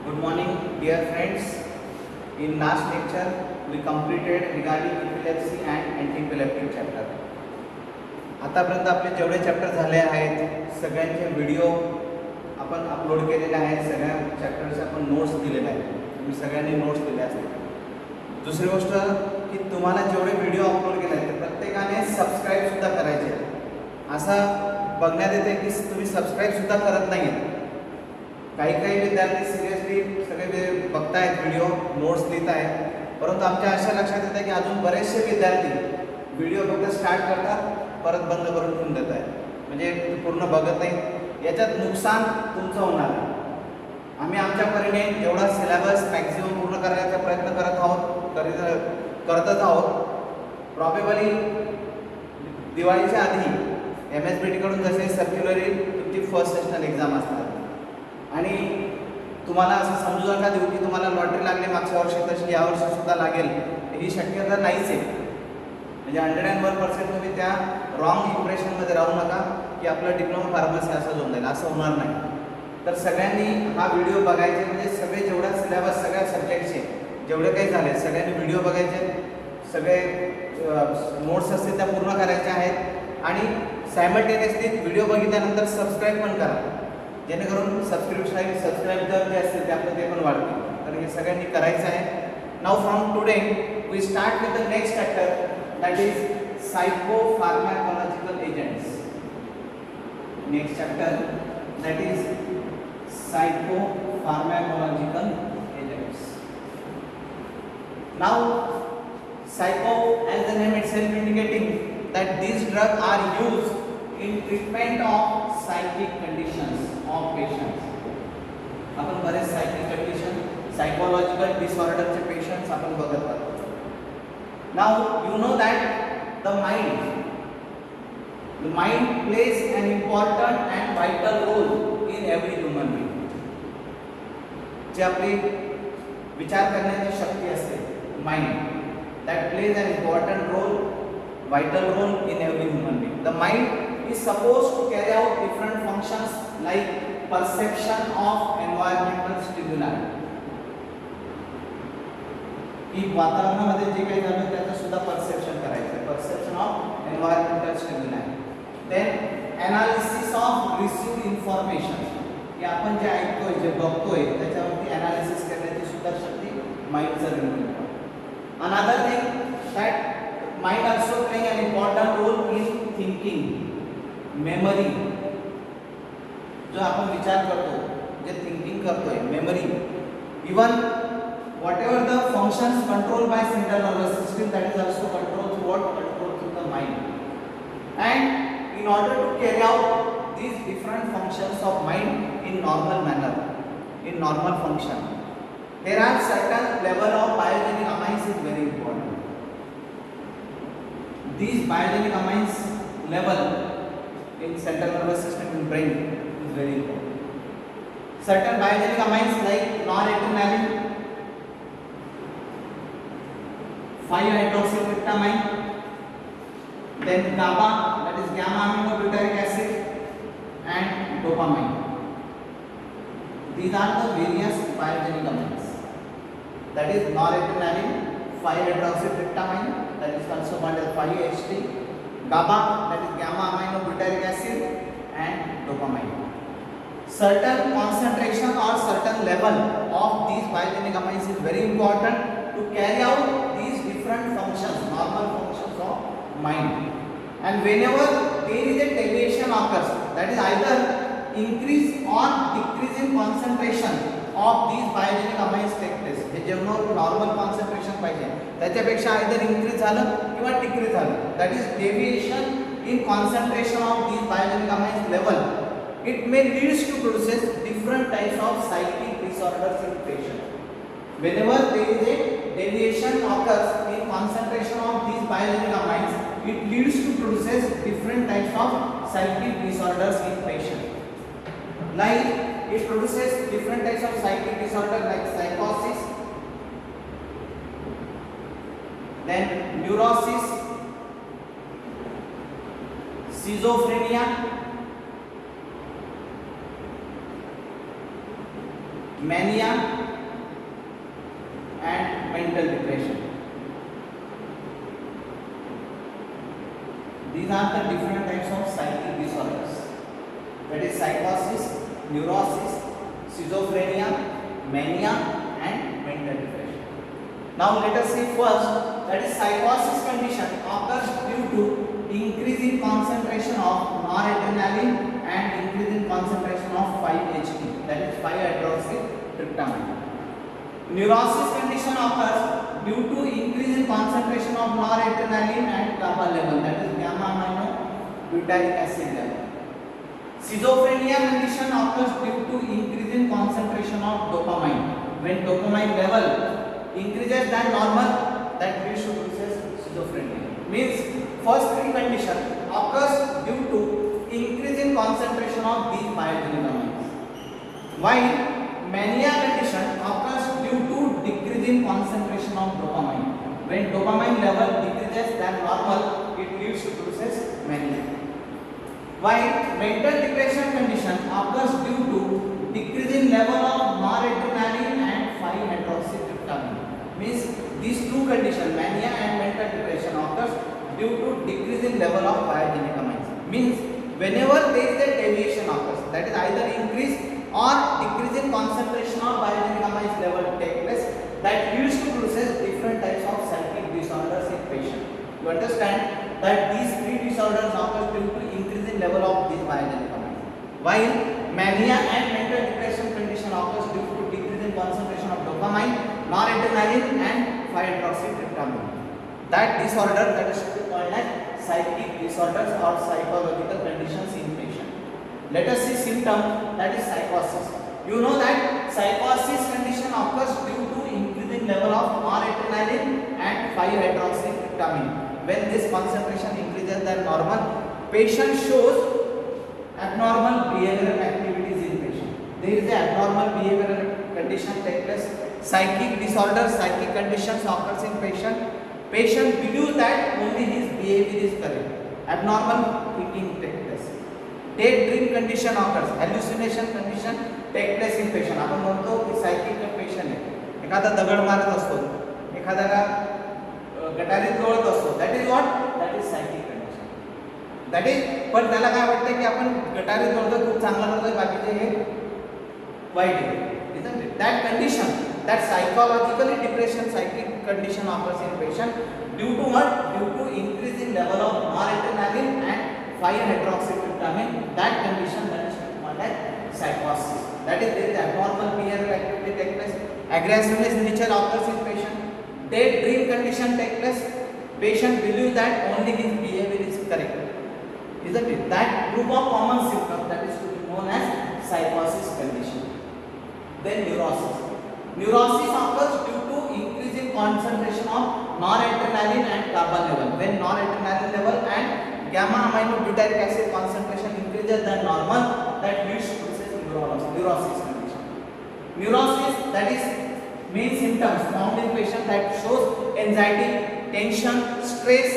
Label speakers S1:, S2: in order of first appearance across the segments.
S1: Good morning, dear friends. In last lecture, we completed regarding epilepsy and anti-epileptic chapter. आतापर्यंत आपले जेवढे chapter झाले आहेत सगळ्यांचे व्हिडिओ आपण अपलोड केलेले आहेत. सगळ्या चॅप्टरचे आपण नोट्स दिलेले आहेत. तुम्ही सगळ्यांनी नोट्स दिले असतील. दुसरी गोष्ट की तुम्हाला जेवढे व्हिडिओ अपलोड केले आहेत ते प्रत्येकाने सबस्क्राईबसुद्धा करायचे. असं बघण्यात येते की तुम्ही सबस्क्राईबसुद्धा करत नाही. काही विद्यार्थी सिरियसली सगळे बघतायत व्हिडिओ, नोट्स लिहित आहेत, परंतु आमच्या अशा लक्षात येतं की अजून बरेचसे विद्यार्थी व्हिडिओ फक्त स्टार्ट करतात, परत बंद करून ठेवून देत आहेत. म्हणजे पूर्ण बघत नाही. याच्यात नुकसान तुमचं होणार आहे. आम्ही आमच्या परीने जेवढा सिलेबस मॅक्झिमम पूर्ण करायचा प्रयत्न करतच आहोत. प्रॉबेबली दिवाळीच्या आधी MSBT कडून जसे सर्क्युलर येईल तुमची फर्स्ट सेशनल एक्झाम असतात आणि तुम्हाला असं समजू नका देऊ की तुम्हाला लॉटरी लागली मागच्या वर्षी तशी यावर्षी सुद्धा लागेल, ही शक्यता नाहीच आहे. म्हणजे 101% तुम्ही त्या रॉंग इम्प्रेशनमध्ये राहू नका की आपलं डिप्लोमा फार्मसी असं होऊन जाईल. असं होणार नाही. तर सगळ्यांनी हा व्हिडिओ बघायचे. म्हणजे सगळे जेवढा सिलेबस सगळ्या सब्जेक्टचे जेवढे काही झाले सगळ्यांनी व्हिडिओ बघायचे. सगळे नोट्स असतील त्या पूर्ण करायच्या आहेत आणि सायमल्टेनियसली व्हिडिओ बघितल्यानंतर सबस्क्राईब पण करा, जेणेकरून सबस्क्राईब जे असतील ते आपलं ते पण वाढतील. तर हे सगळ्यांनी करायचं आहे. Now from today we start with the next chapter, that is psychopharmacological agents. Next chapter, that is psychopharmacological agents. Now psycho, as the name itself indicating that these drugs are used in treatment of psychic conditions of patients. आपण बरेच psychic condition, psychological disorder चे patients आपण बघत आहोत. Now you know that the mind plays an important and vital role in every human being. जे आपली विचार करण्याची शक्ती असते, mind, that plays an important role, vital role in every human being. The mind is supposed to carry out different functions like perception of environmental stimuli. की वातावरणामध्ये जे काही झालं त्याचं सुद्धा परसेप्शन करायचं, perception of environmental stimuli. Then analysis of received information, की आपण जे ऐकतोय जे बघतोय त्याच्यावरती एनालिसिस करण्याची सुद्धा शक्ती माइंडचं निर्माण. Another thing that mind also playing an important role in thinking, memory. जो आपण विचार करतो, जे थिंकिंग करतोय, memory. Even whatever the functions controlled by central nervous system, that is also controlled through the mind. And in order to carry out these different functions of mind in normal manner, in normal function, there are certain level of biogenic amines is very important. These biogenic amines level in central nervous system in brain is very important. Certain biogenic amines like noradrenaline, 5-hydroxytryptamine, then GABA, that is gamma aminobutyric acid, and dopamine. These are the various biogenic amines. That is noradrenaline, 5-hydroxytryptamine, that is also called as 5-HT, GABA, that is gamma aminobutyric acid, and dopamine. Certain concentration or certain level of these biogenic amines is very important to carry out these different functions, normal functions of mind. And whenever there is a deviation occurs, that is either increase or decrease in concentration of these biogenic amines take place. हे जेव्हा normal concentration पाहिजे त्याच्यापेक्षा either increase झालं किंवा decrease झालं, that is deviation in concentration of these biogenic amines level, it may leads to produces different types of psychic disorders in patient. Whenever there is a deviation occurs in concentration of these biogenic amines, it leads to produces different types of psychic disorders in patient. Like it produces different types of psychic disorder like psychosis, then neurosis, schizophrenia, mania and mental depression. These are the different types of psychic disorders. That is psychosis, neurosis, schizophrenia, mania and mental depression. Now let us see first, that is psychosis condition occurs due to increase in concentration of noradrenaline and increase in concentration of 5-HT, that is 5-hydroxytryptamine. Neurosis condition occurs due to increase in concentration of noradrenaline and GABA level, that is gamma aminobutyric acid level. Schizophrenia condition occurs due to increase in concentration of dopamine. When dopamine level increases than normal, that leads to schizophrenia. Means first three condition occurs due to increase in concentration of these biogenic amines, while mania condition occurs due to decrease in concentration of dopamine. When dopamine level decreases than normal, it leads to mania. While mental depression condition occurs due to decrease in level of noradrenaline and 5-hydroxytryptamine. Means these two conditions, mania and mental depression, occurs due to decrease in level of biogenic amines. Means whenever there is a deviation occurs, that is either increase or decrease in concentration of biogenic amines level take place, that leads to produces different types of psychic disorders in patient. You understand that these three disorders occur due to increase in level of these biogenic amines, while mania and mental depression condition occurs due to decrease in concentration of dopamine, noradrenaline and 5-hydroxytryptamine. That disorder, that is called as psychic disorders or psychological conditions in patient. Let us see symptom, that is psychosis. You know that psychosis condition occurs due to increase in level of noradrenaline and 5-hydroxytryptamine. When this concentration increases than normal, patient shows abnormal behavioral activities in patient. There is a abnormal behavioral condition take place. Psychic disorders, psychic conditions occurs in patient. Patient believes that only his behavior is correct. Abnormal thinking take place. Daydream condition occurs. Hallucination condition take place in patient. आपण म्हणतो की psychic patient आहे, एखादा दगड मारत असतो, एखाद्याला गटारीत लोळत असतो, that is what, that is psychic condition. That is, पण त्याला काय वाटतं की आपण गटारीत लोळतो, खूप चांगला करतोय, बाकीचे हे वाईट आहे. Isn't it? That condition, that psychologically depression psychic condition occurs in patient due to what? Due to increase in level of noradrenaline and 5-hydroxytryptamine. That condition, that is called as psychosis. That is, there is abnormal behavioral activity take place. Aggressiveness nature occurs in patient. Daydream condition take place. Patient believes that only his behavior is correct. Isn't it? That group of common symptoms, that is to be known as psychosis condition. Then neurosis. Neurosis occurs due to increase in concentration of noradrenaline and GABA level. When noradrenaline level and gamma aminobutyric acid concentration increases than normal, that leads to neurosis condition. Neurosis, that is main symptoms found in patient that shows anxiety, tension, stress,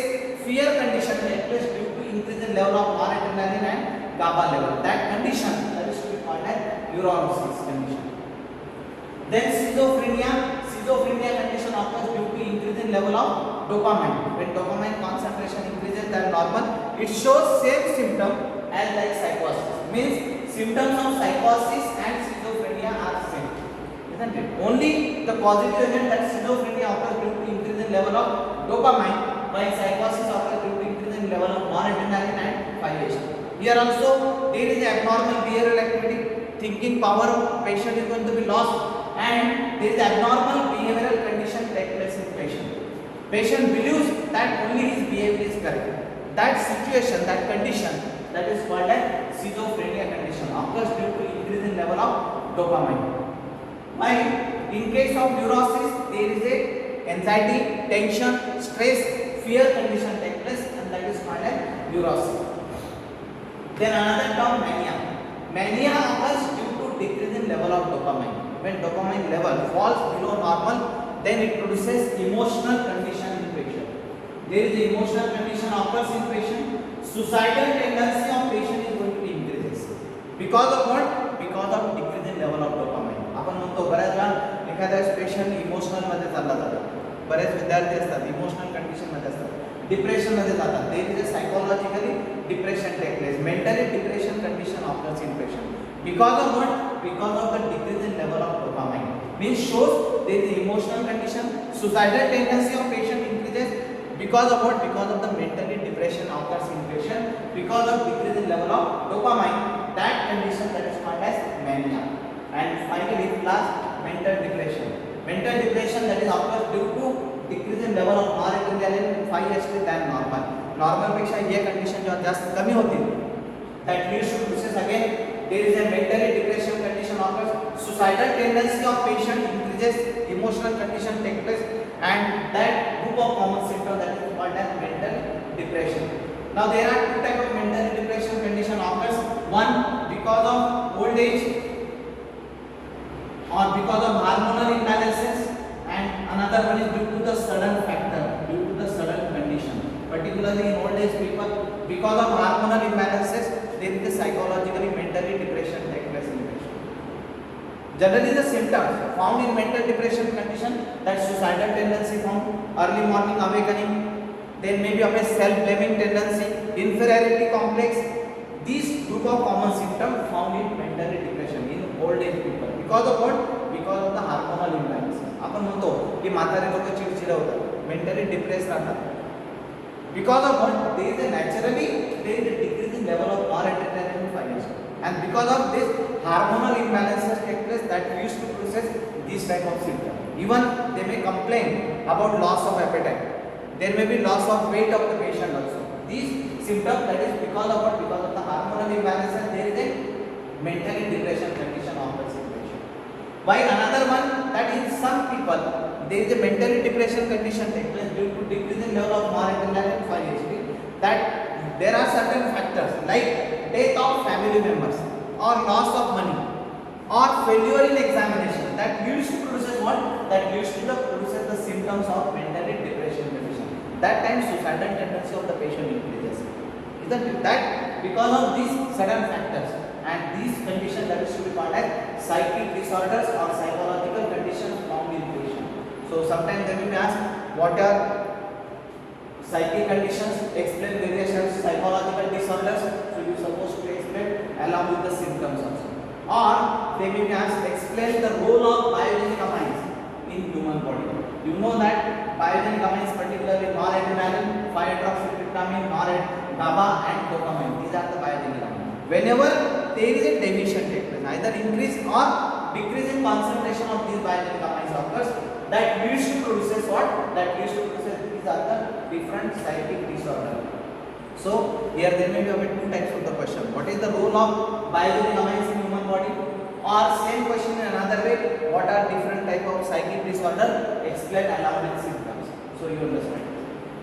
S1: fear condition take place due to increase in level of noradrenaline and GABA level. That condition, that is to be called as neurosis condition. Then schizophrenia. Schizophrenia condition occurs due to increase in level of dopamine. When dopamine concentration increases than normal, it shows same symptom as like psychosis. Means symptoms of psychosis and schizophrenia are same, isn't it? Only the positive agent, that schizophrenia occurs due to increase in level of dopamine, while psychosis occurs due to increase in level of noradrenaline and 5-HT. Here also there is abnormal behavioral activity. Thinking power of patient is going to be lost, and there is abnormal behavioral condition take place in patient. Patient believes that only his behavior is correct. That situation, that condition, that is called as schizophrenia condition, occurs due to increase in level of dopamine. While in case of neurosis, there is a anxiety, tension, stress, fear condition take place, and that is called as neurosis. Then another term, mania. Mania occurs due to decrease in level of dopamine. When dopamine level falls below normal, then it produces emotional condition in patient. There is a emotional condition occurs in patient. Suicidal tendency of patient is going to be increases. Because of what? Because of decrease in level of dopamine. आपण म्हणतो patient emotional मध्ये चालला जातो. बरेच विद्यार्थी असतात emotional condition मध्ये असतात, डिप्रेशन मध्ये जातात. There is a psychologically depression take place, mentally depression condition occurs in patient because of what? Because of the decrease in level of dopamine. Means shows there is emotional condition, suicidal tendency of patient increases because of what? Because of the mentally depression occurs in patient because of decrease in level of dopamine. That condition that is called as mania. And finally last, mental depression. Mental depression that is occurs due to decrease in level of noradrenaline 5-HT than normal. Normal पेक्षा ये condition जो जास्त कमी होती that leads to process again. There is a mentally depression condition occurs, suicidal tendency of patient increases, emotional condition take place, and that group of common symptoms that is called as mental depression. Now there are two types of mental depression condition occurs. One because of old age or because of hormonal imbalances, and another one is due to the sudden factor, due to the sudden condition. Particularly in old age people, because of hormonal imbalances, there is a psychologically mentally depression take place in patient. Generally the symptoms found in mental depression condition, that suicidal tendency found, early morning awakening, then maybe of a self-blaming tendency, inferiority complex. These group of common symptoms found in mentally depression in old age people. Because of what? Because of the hormonal imbalances. आपण म्हणतो की म्हातारे लोक चिडचिड होतात, mentally depress राहतात. Because of what? There is a naturally there is a decrease in level of noradrenaline 5-HT, and because of this hormonal imbalances take place that used to process these type of symptoms. Even they may complain about loss of appetite. There may be loss of weight of the patient also. These symptoms that is because of what? Because of the hormonal imbalances there is a mentally depression condition of the patient. While another one that in some people there is a mentally depression condition take place due to decrease in level of noradrenaline 5-HT, that there are certain factors like death of family members or loss of money or failure in examination that leads to produce what? That leads to the produces the symptoms of mentally depression condition. That time suicidal tendency of the patient increases. Isn't it? That because of these sudden factors and these conditions that is to be called as psychic disorders or psychological conditions found in patient. So sometimes they will be asked what are psychic conditions, explain various psychological disorders. So you are supposed to explain along with the symptoms also. Or they may be asked explain the role of biogenic amines in human body. You know that biogenic amines, particularly noradrenaline, 5-hydroxytryptamine, GABA and dopamine. These are the biogenic amines. Whenever there is a deficient take place, either increase or decrease in concentration of these biogenic amines occurs, that leads to produces what? That leads to produces these are the different psychic disorder. So here there may be two types of the question. What is the role of biogenic amines in human body? Or same question in another way. What are different type of psychic disorder? Explain along with symptoms. So you understand.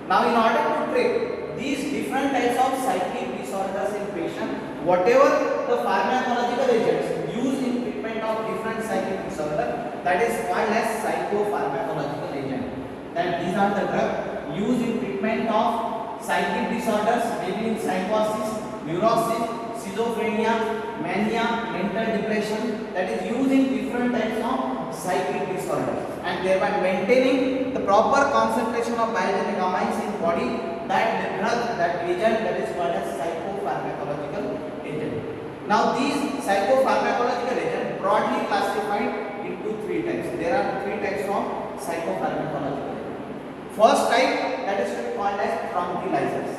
S1: Now in order to treat these different types of psychic disorders in patient, whatever the pharmacological agents used in treatment of different psychic disorder, that is called as psychopharmacological agent. That these are the drugs used in treatment of psychic disorders, maybe in psychosis, neurosis, schizophrenia, mania, mental depression, that is used in different types of psychic disorders, and thereby maintaining the proper concentration of biogenic amines in body. That the drug, that agent, that is called as psychopharmacological agent. Now these psychopharmacological agents broadly classified into three types. There are three types of psychopharmacological agents. First type, that is called as tranquilizers.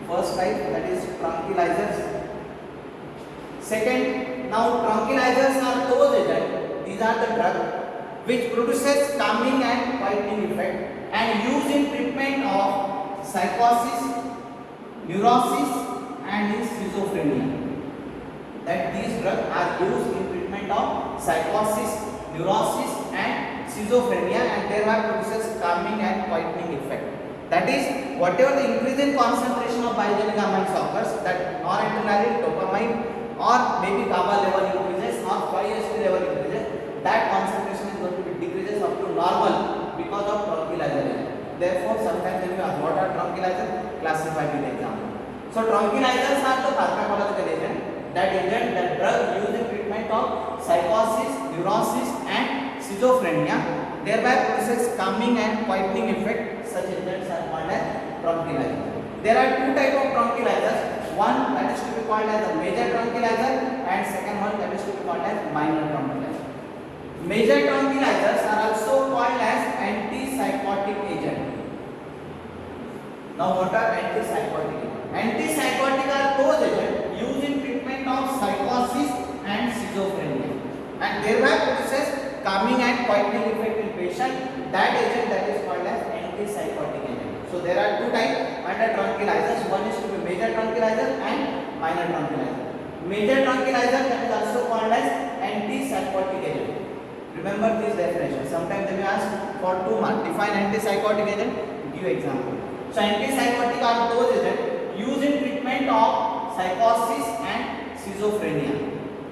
S1: First type, that is tranquilizers. Second, now tranquilizers are those agents, these are the drugs which produces calming and quieting effect and used in treatment of psychosis, neurosis and in schizophrenia. That these drugs are used in treatment of psychosis, neurosis and schizophrenia, and thereby produces calming and quietening effect. That is, whatever the increase in concentration of biogenic amines occurs, that noradrenaline, dopamine or maybe GABA level increases or 5-HT level increases, that concentration is going to be decreases up to normal because of tranquilizer. Therefore, sometimes when you ask what are tranquilizers, classified in example. So tranquilizers are the pharmacological agent, that drug used in treatment of psychosis, neurosis and schizophrenia, thereby produces calming and quietening effect. Such agents are called as tranquilizers. There are two types of tranquilizers. One that is to be called as a major tranquilizer, and second one that is to be called as minor tranquilizer. Major tranquilizers are also called as antipsychotic agent. Now what are antipsychotic agents? Antipsychotic are those agents used in treatment of psychosis and schizophrenia, and thereby produces calming and quietening effect in patient. That agent that is called as antipsychotic agent. So there are two types under tranquilizers. One is to be major tranquilizer and minor tranquilizer. Major tranquilizer that is also called as antipsychotic agent. Remember this definition. Sometimes they may ask for 2 marks. Define antipsychotic agent. Give example. So antipsychotic are those agents used in treatment of psychosis and schizophrenia,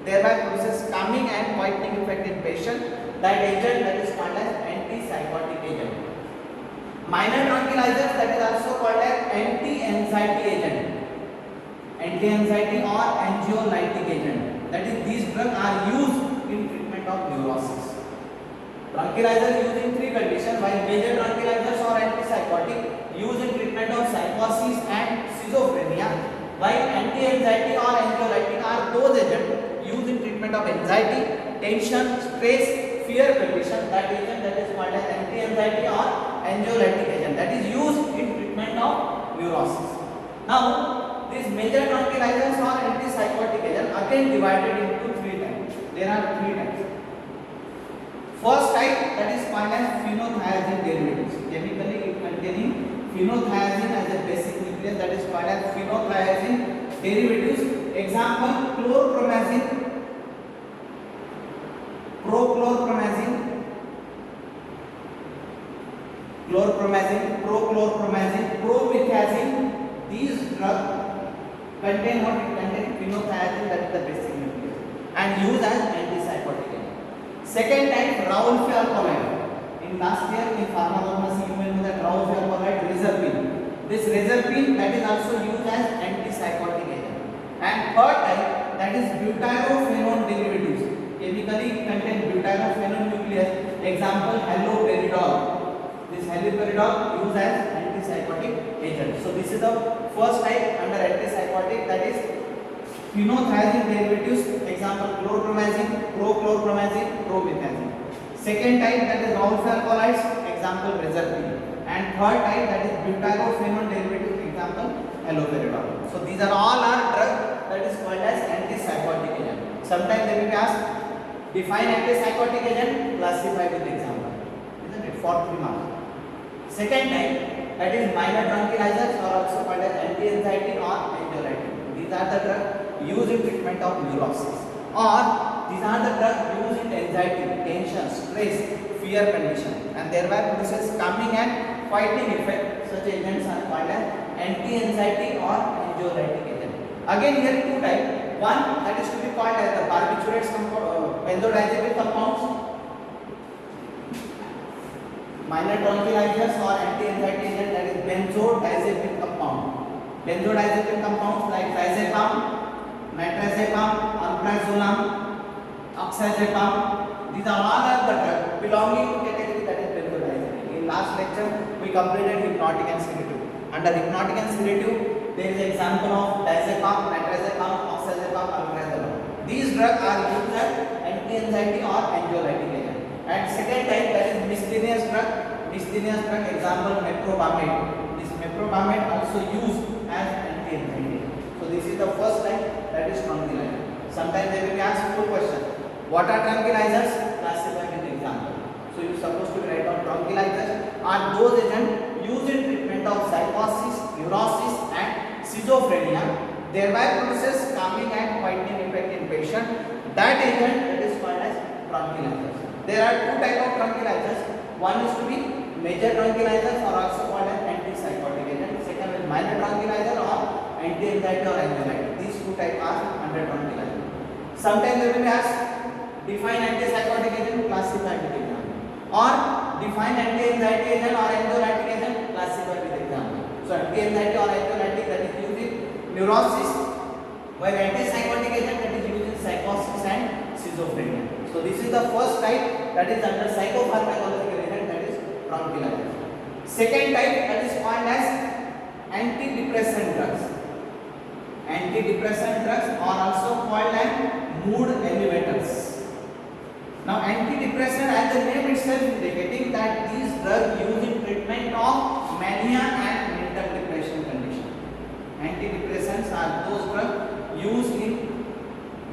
S1: thereby produces calming and quietening effect in patient. That agent that is called as antipsychotic agent. Minor tranquilizers that is also called as anti-anxiety agent, anti-anxiety or anxiolytic agent. That is, these drugs are used in treatment of neurosis. Tranquilizers used in 3 conditions, while major tranquilizers or antipsychotic used in treatment of psychosis and schizophrenia, while anti-anxiety or anxiolytic are those agents used in treatment of anxiety, tension, stress, fear condition. That agent that is called as anti-anxiety or anxiolytic agent, that is used in treatment of neurosis. Now, these major tranquilizers or antipsychotic agent again divided into 3 types. There are 3 types. First type that is called as phenothiazine derivatives. Chemically it containing phenothiazine as a basic nucleus, that is called as phenothiazine derivatives. Example: chlorpromazine, prochlorpromazine, chlorpromazine, prochlorpromazine, promethazine. These drugs contain what? It contain phenothiazine, that is the basic nucleus, and used as antipsychotic agent. Second type, Raoulf alkaloid. In last year in pharmacology you may know that Raoulf alkaloid, reserpine. This reserpine that is also used as antipsychotic agent. And third type, that is butyrophenone derivatives. Chemically it contains butyrophenone nucleus. Example: haloperidol. This haloperidol used as antipsychotic agent. So this is the first type under antipsychotic, that is phenothiazine derivatives. Example: chlorpromazine, prochlorpromazine, promethazine. Second type, that is Raoulf alkaloids. Example: reserpine. And third type, that is butyrophenone derivatives. Example: haloperidol. So these are all drugs that is called as antipsychotic agent. Sometimes they will be asked, define antipsychotic agent, classify with example, isn't it? For 3 marks. Second type, that is minor tranquilizers, or also called as anti-anxiety or anxiolytic. These are the drugs used in treatment of neurosis, or these are the drugs used in anxiety, tension, stress, fear condition, and thereby produces calming and quietening effect. Such agents are called as anti-anxiety or anxiolytic agent. Again here 2 types. One that is to be called as the barbiturates, benzodiazepine compounds, minor tranquilizers or anti-anxiety agent, that is benzodiazepine compound. Benzodiazepine compounds like diazepam, metrazepam, alprazolam, oxazepam. These are all the drugs belonging to category that is benzodiazepine. In last lecture we completed hypnotic and sedative. Under hypnotic and sedative, there is an example of diazepam, metrazepam, oxazepam, alprazolam. These drugs are used as anti-anxiety or anxiolytic agent. And second type, that is miscellaneous drug. Miscellaneous drug, example meprobamate. This meprobamate also used as anti-anxiety. So this is the first type, that is tranquilizer. Sometimes they will be asked 2 questions. What are tranquilizers? Classify with example. So you are supposed to write down tranquilizers are those agents used in treatment of psychosis, neurosis and schizophrenia, thereby produces calming and quietening effect in patient. That agent that is called as tranquilizers. There are 2 types of tranquilizers. One is to be major tranquilizers, or also called as antipsychotic agent. Second is minor tranquilizer or anti-anxiety or anxiolytic. These 2 types are under tranquilizer. Sometimes they will be asked, define antipsychotic agent, classify with example, or define anti-anxiety agent or anxiolytic agent, classify with example. So anti-anxiety or anxiolytic, that is used in neurosis, while antipsychotic agent that is used in psychosis and schizophrenia. So So this is the first type that is under psychopharmacological agent, that is tranquilizers. Second type that is called as antidepressant drugs. Antidepressant drugs are also called as mood elevators. Now antidepressant, as the name itself indicating that these drugs used in treatment of mania and mental depression condition. Antidepressants are those drugs used in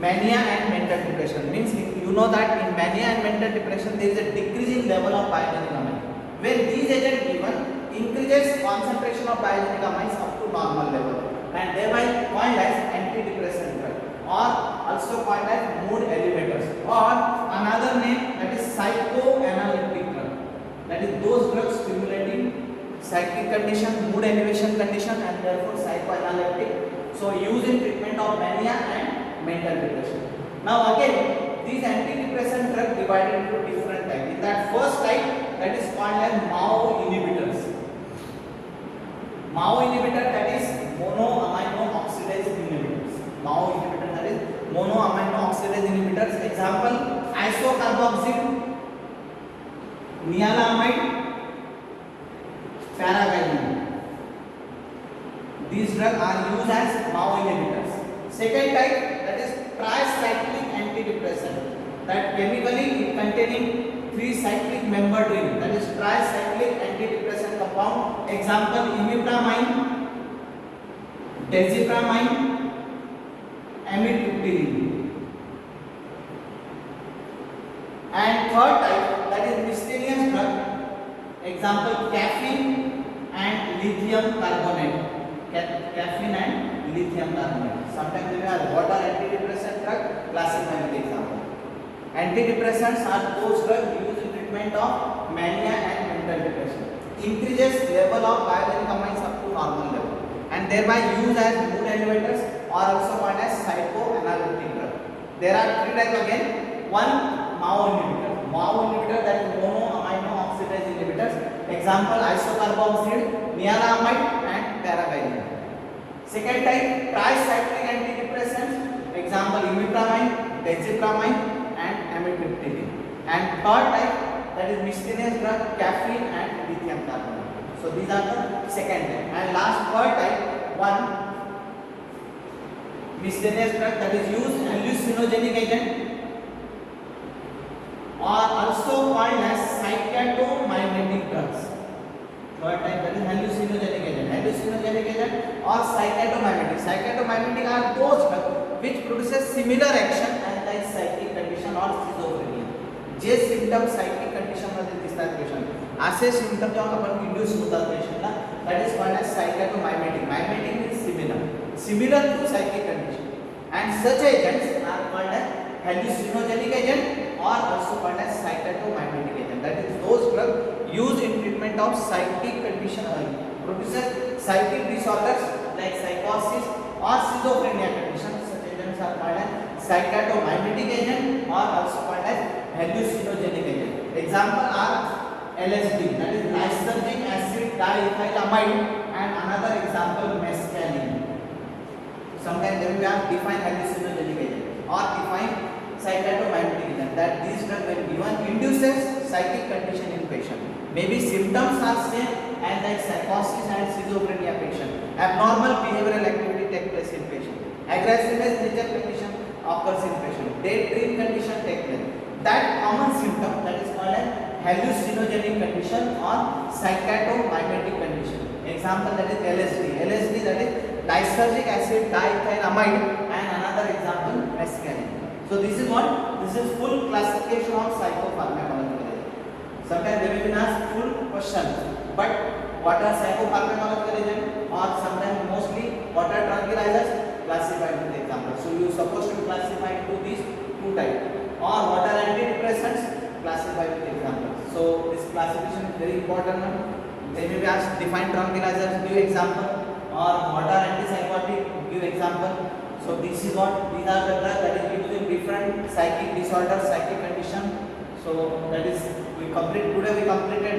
S1: mania and mental depression. Means you know that in mania and mental depression there is a decreasing level of biogenic amine. When these agents given, increases concentration of biogenic amines up to normal level and thereby called as antidepressant drug, or also called as mood elevators, or another name that is psychoanalytic drug. That is those drugs stimulating psychic condition, mood elevation condition, and therefore psychoanalytic. So used in treatment of mania and mental depression. Now again, these antidepressant drugs divided into different types. In that first type, that is called as MAO inhibitors. MAO inhibitor, that is monoamino oxidase inhibitors. MAO inhibitor, that is monoamino oxidase inhibitors. Example: isocarboxyl, nialamide, paraguanine. These drugs are used as MAO inhibitors. Second type, that is tricyclic antidepressant, that chemically containing 3 cyclic membered ring, that is tricyclic antidepressant compound. Example: imipramine, desipramine, amitriptyline. And third type, that is miscellaneous drug. Example: caffeine and lithium carbonate. Caffeine and lithium carbonate. Sometimes they are water antidepressant drug, classified with example. Antidepressants are those drugs used in treatment of mania and mental depression. Increases level of biogenic amines up to normal level and thereby used as mood elevators, or also called as psychoanalytic drug. There are 3 types again. One, MAO inhibitor. MAO inhibitor, that is monoamino oxidase inhibitors. Example: isocarboxyl, nialamide, and paraguanine. Second type, tricyclic antidepressants. Example: imipramine, desipramine, and amitriptyline. And third type, that is miscellaneous drug, caffeine and lithium carbonate. So these are the second type. And last, third type, one miscellaneous drug, that is used hallucinogenic agent, or also called as psychotomimetic drugs. Third type, that is hallucinogenic agent. Hallucinogenic agent or psychotomimetic. Psychotomimetic are those drugs which produces similar action as like psychic condition or schizophrenia. जे symptom psychic condition मध्ये दिसतात patient, असे symptom जेव्हा आपण induce होतात पेशंटला, that is called as psychotomimetic. Mimetic means similar to psychic condition, and such agents are called as hallucinogenic agent or also called as psychotomimetic agent. That is those drugs used in treatment of psychic condition produces psychic disorders like psychosis or schizophrenia condition. Such agents are called as psychotomimetic agent or also called as hallucinogenic agent. Example are LSD, that is lysergic acid diethylamide, and another example mescaline. Sometimes they will have defined hallucinogenic agent or defined psychotomimetic agent, that these drugs when given induces psychic condition in patient. Maybe symptoms are same as like psychosis and schizophrenia patient. Abnormal behavioral activity take place in patient. Aggressiveness nature condition occurs in patient. Daydream condition take place. That common symptom, that is called as hallucinogenic condition or psychotomimetic condition. Example, that is LSD. LSD, that is lysergic acid diethylamide, and another example mescaline. So this is full classification of psychopharmacological agent. Sometimes they will be asked full question, but what are psychopharmacological agent, or sometimes mostly what are tranquilizers, classified with example. So you are supposed to classify into these 2 types, or what are antidepressants, classified with example. So this classification is very important one. They may be asked define tranquilizers, give example, or what are antipsychotic, give example. So these are the drugs that is used in different psychic disorders, psychic condition. So that is we completed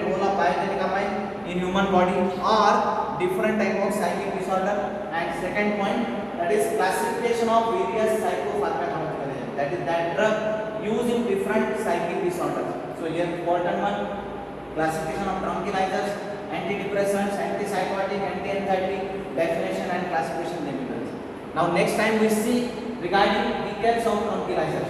S1: role of biogenic amine in human body or different type of psychic disorder. And second point, that is classification of various psychopharmacological agents. That is that drug used in different psychic disorders. So here important one, classification of tranquilizers, antidepressants, antipsychotic, anti-anxiety, definition and classification chemicals. Now next time we see regarding details of tranquilizers,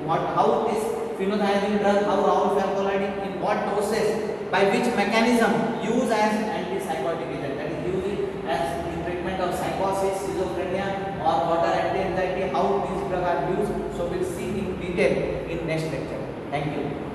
S1: how this phenothiazine drug, how Raoul Falcoladi, in what doses, by which mechanism used as antipsychotic agent, that is used as in treatment of psychosis, schizophrenia or water anti-anxiety, how these drugs are used. So we'll see in detail in next lecture. Thank you.